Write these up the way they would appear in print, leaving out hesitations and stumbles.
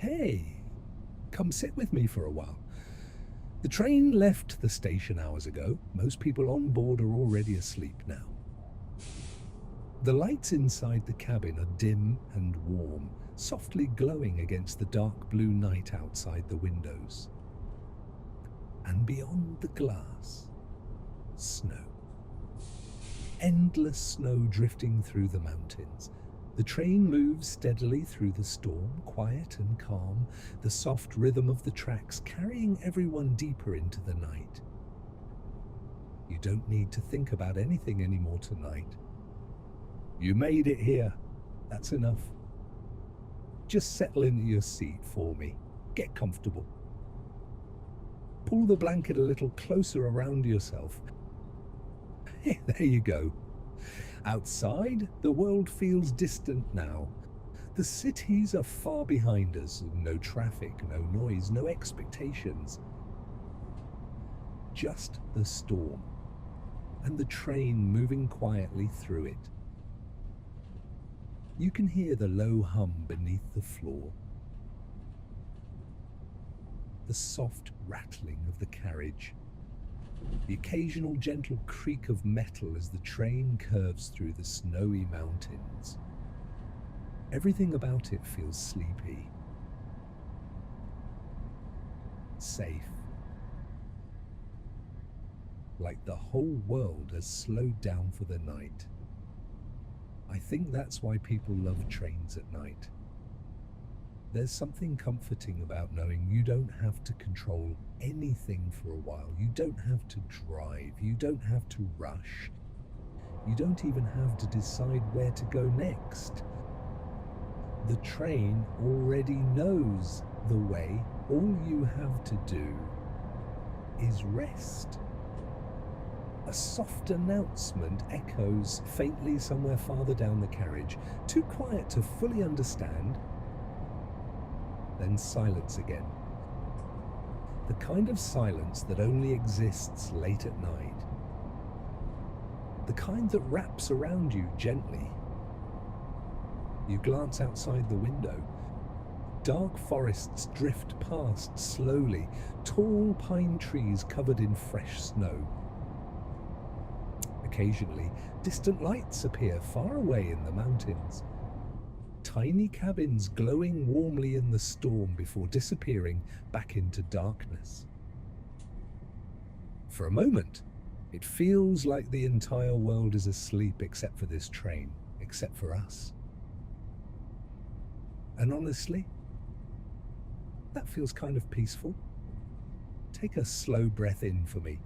Hey, come sit with me for a while. The train left the station hours ago. Most people on board are already asleep now. The lights inside the cabin are dim and warm, softly glowing against the dark blue night outside the windows. And beyond the glass, snow. Endless snow drifting through the mountains. The train moves steadily through the storm, quiet and calm, the soft rhythm of the tracks carrying everyone deeper into the night. You don't need to think about anything anymore tonight. You made it here. That's enough. Just settle into your seat for me. Get comfortable. Pull the blanket a little closer around yourself. There you go. Outside, the world feels distant now. The cities are far behind us. No traffic, no noise, no expectations. Just the storm and the train moving quietly through it. You can hear the low hum beneath the floor, the soft rattling of the carriage, the occasional gentle creak of metal as the train curves through the snowy mountains. Everything about it feels sleepy, safe, like the whole world has slowed down for the night. I think that's why people love trains at night. There's something comforting about knowing you don't have to control anything for a while. You don't have to drive. You don't have to rush. You don't even have to decide where to go next. The train already knows the way. All you have to do is rest. A soft announcement echoes faintly somewhere farther down the carriage, too quiet to fully understand. Then silence again. The kind of silence that only exists late at night. The kind that wraps around you gently. You glance outside the window. Dark forests drift past slowly, tall pine trees covered in fresh snow. Occasionally, distant lights appear far away in the mountains. Tiny cabins glowing warmly in the storm before disappearing back into darkness. For a moment, it feels like the entire world is asleep except for this train, except for us. And honestly, that feels kind of peaceful. Take a slow breath in for me.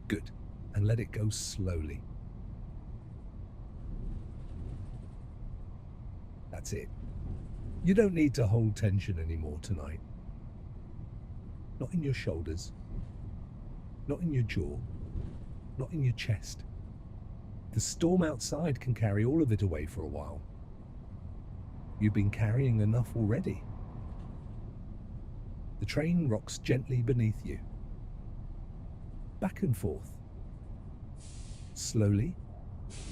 Good. And let it go slowly. That's it. You don't need to hold tension anymore tonight. Not in your shoulders. Not in your jaw. Not in your chest. The storm outside can carry all of it away for a while. You've been carrying enough already. The train rocks gently beneath you. Back and forth. Slowly,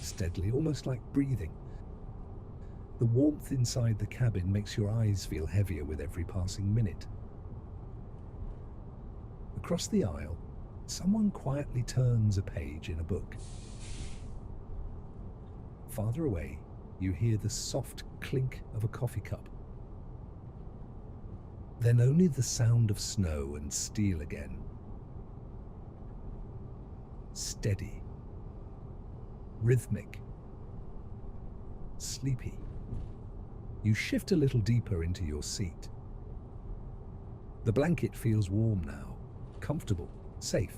steadily, almost like breathing. The warmth inside the cabin makes your eyes feel heavier with every passing minute. Across the aisle, someone quietly turns a page in a book. Farther away, you hear the soft clink of a coffee cup. Then only the sound of snow and steel again. Steady, rhythmic, sleepy. You shift a little deeper into your seat. The blanket feels warm now, comfortable, safe.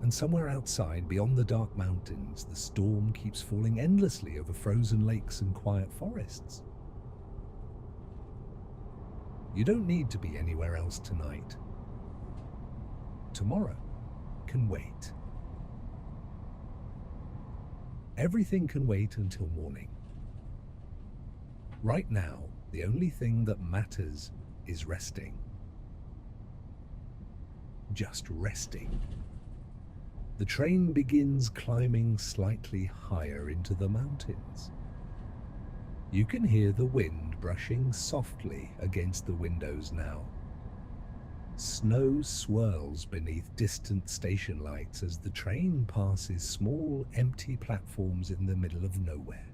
And somewhere outside, beyond the dark mountains, the storm keeps falling endlessly over frozen lakes and quiet forests. You don't need to be anywhere else tonight. Tomorrow can wait. Everything can wait until morning. Right now, the only thing that matters is resting. Just resting. The train begins climbing slightly higher into the mountains. You can hear the wind brushing softly against the windows now. Snow swirls beneath distant station lights as the train passes small, empty platforms in the middle of nowhere.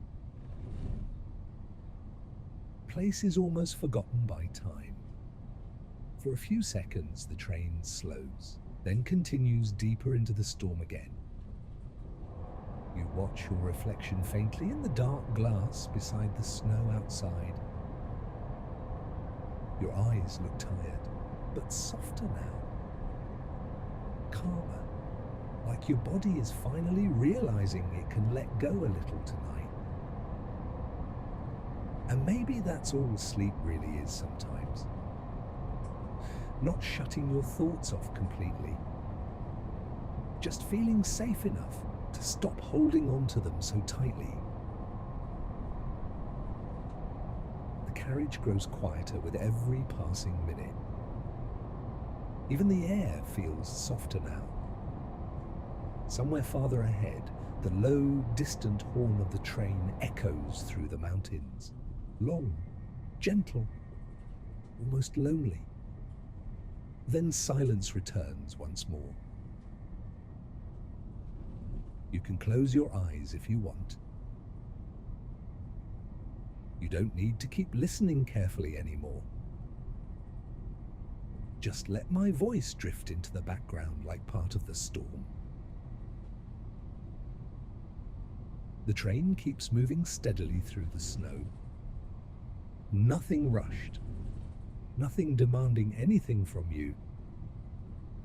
Place is almost forgotten by time. For a few seconds, the train slows, then continues deeper into the storm again. You watch your reflection faintly in the dark glass beside the snow outside. Your eyes look tired, but softer now. Calmer, like your body is finally realizing it can let go a little tonight. And maybe that's all sleep really is sometimes. Not shutting your thoughts off completely. Just feeling safe enough to stop holding on to them so tightly. The carriage grows quieter with every passing minute. Even the air feels softer now. Somewhere farther ahead, the low, distant horn of the train echoes through the mountains. Long, gentle, almost lonely. Then silence returns once more. You can close your eyes if you want. You don't need to keep listening carefully anymore. Just let my voice drift into the background like part of the storm. The train keeps moving steadily through the snow. Nothing rushed, nothing demanding anything from you.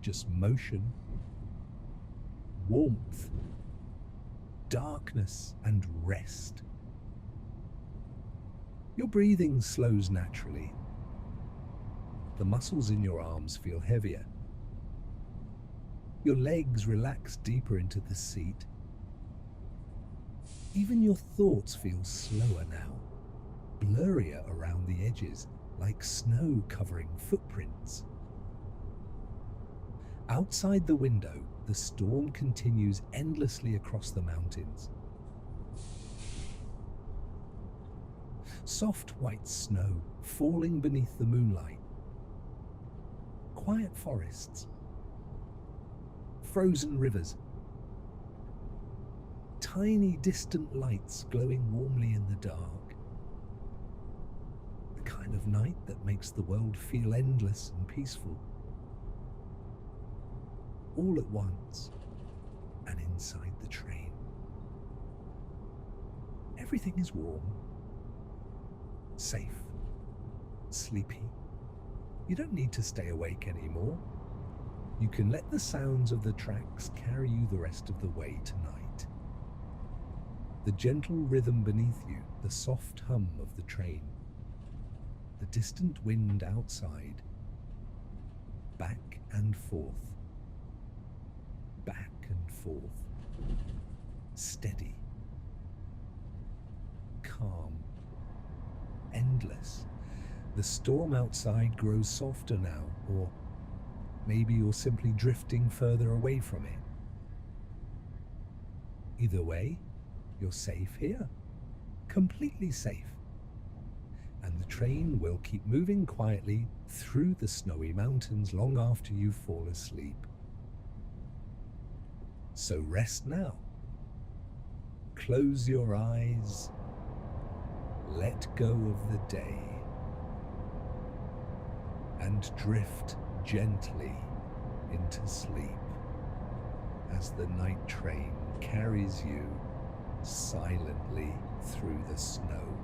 Just motion, warmth, darkness, and rest. Your breathing slows naturally. The muscles in your arms feel heavier. Your legs relax deeper into the seat. Even your thoughts feel slower now, blurrier around the edges, like snow covering footprints. Outside the window, the storm continues endlessly across the mountains. Soft white snow falling beneath the moonlight. Quiet forests. Frozen rivers. Tiny distant lights glowing warmly in the dark. The kind of night that makes the world feel endless and peaceful. All at once, and inside the train. Everything is warm, safe, sleepy. You don't need to stay awake anymore. You can let the sounds of the tracks carry you the rest of the way tonight. The gentle rhythm beneath you, the soft hum of the train, the distant wind outside, back and forth. Back and forth, steady, calm, endless. The storm outside grows softer now, or maybe you're simply drifting further away from it. Either way, you're safe here, completely safe. And the train will keep moving quietly through the snowy mountains long after you fall asleep. So rest now. Close your eyes. Let go of the day. And drift gently into sleep as the night train carries you silently through the snow.